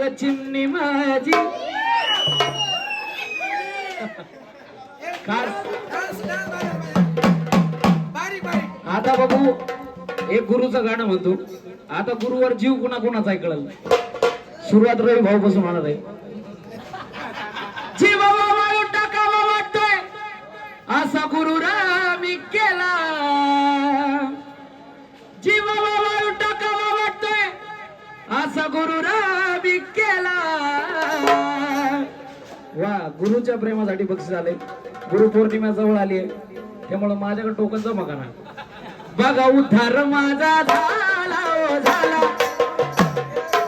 ग चिमणी माझी आता बघू एक गुरुचं गाणं म्हणतो. आता गुरुवर जीव कुणा कुणाचा आहे कळलं. सुरुवात रवी भाऊ पासून म्हणत आहे. जीवावा वाळू टाकावा वाटतोय असा गुरु रामी केला. जीवावा वाळू टाकावा वाटतोय असा गुरु रामी केला. वा गुरुच्या प्रेमासाठी बक्षीस आले. गुरु पौर्णिमा जवळ आली आहे त्यामुळे माझ्याकडे टोकन जमा करा. बघा उद्धार माझा झाला ओ झाला.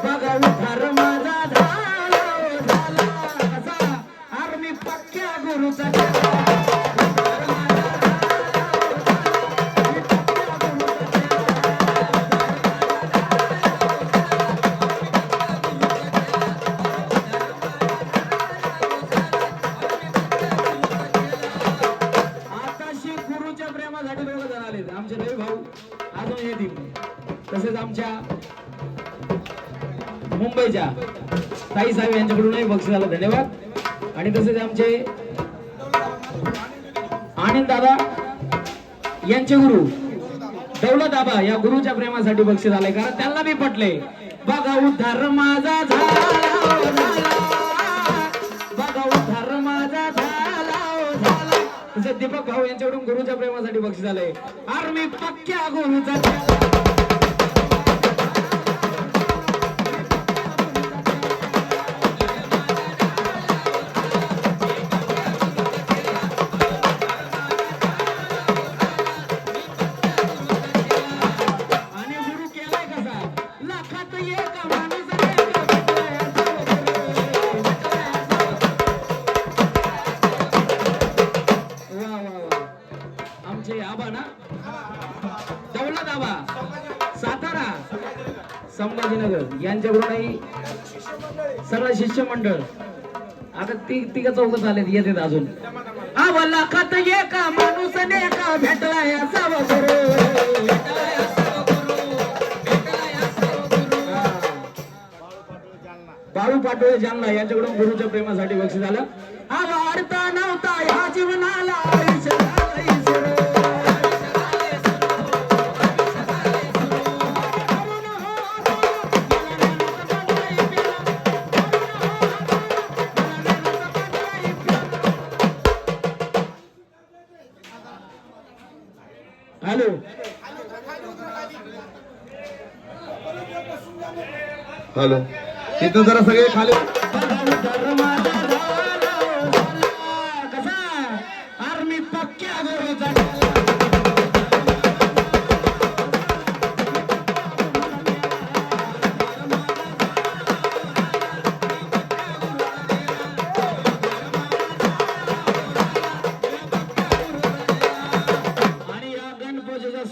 बघा उद्धार माझा झाला ओ झाला. कसा आर्मी पक्क्या गुरुचा आमचे रवी भाऊ अजून येतील. तसेच आमच्या मुंबईच्या ताई साहेब यांच्याकडूनही बक्षीस आलं धन्यवाद. आणि तसेच आमचे आनंद दादा यांचे गुरु दौलत आबा या गुरुच्या प्रेमासाठी बक्षीस आलंय कारण त्यांना बी पटले. बघा उद्धार माझा झाला बघा उद्धार माझा झाला झाला. तसेच दीपक भाऊ यांच्याकडून गुरुच्या प्रेमासाठी बक्षीस आलंय. आर्मी पक्क्या गुरुचा आबा ना दौलत आबा सातारा संभाजीनगर यांच्याकडूनही सगळं शिष्यमंडळ आता तिघ चौघ आलेत येतात अजून. आबा लाखात एका माणूस का भेटलाय असावा गुरु. बाळू पाटोळे जालना यांच्याकडून गुरुच्या प्रेमासाठी बक्षीस झालं. आबा अडता नव्हता ह्या जीवनाला हॅलो हॅलो तिथं जरा सगळे खाली. कसा आर्मी पक्क्या गुरुचा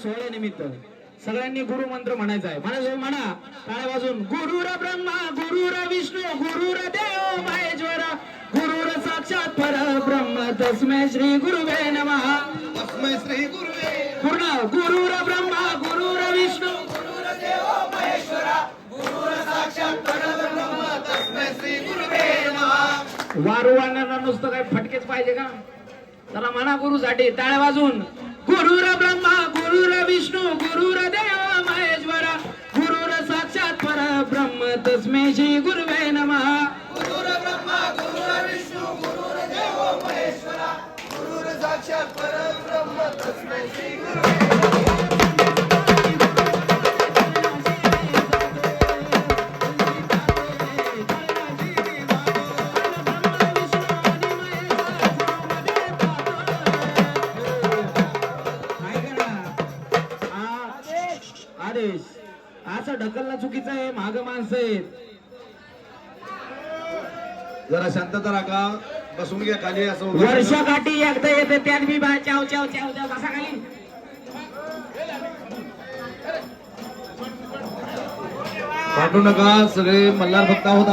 सोहळ्यानिमित्त सगळ्यांनी गुरु मंत्र म्हणायचा आहे. म्हणा टाळ्या वाजून. गुरुर ब्रह्मा गुरुर विष्णू गुरुर देव महेश्वर गुरुर साक्षात परब्रह्म तस्मै श्री गुरुवे नमः. तस्मै श्री गुरुवे. पूर्ण. गुरुर ब्रह्मा गुरुर विष्णू गुरुर देव महेश्वर गुरुर साक्षात परब्रह्म तस्मै श्री गुरुवे नमः. वारू वाढणारा नुसतं काय फटकेच पाहिजे का. जरा म्हणा गुरुसाठी टाळ्या वाजून. गुरुर ब्रह्मा गुरुर विष्णू गुरुर देव महेश्वर गुरुर साक्षात परब्रह्म तस्मै श्री गुरुवे नमः. गुरुर ब्रह्मा गुरुर विष्णू गुरुर देव महेश्वर गुरुर साक्षात परब्रह्म तस्मै श्री गुरुवे नमः. आदेश असं ढकलणं चुकीचं आहे. माग माणसं आहेत. जरा शांतता राखा. बसून घ्या खाली. असं वर्षाकाठी एकदा येते त्यात मी चाव चाव चाव चाव बसा खाली. पाठवू नका. सगळे मल्हार भक्त आहोत.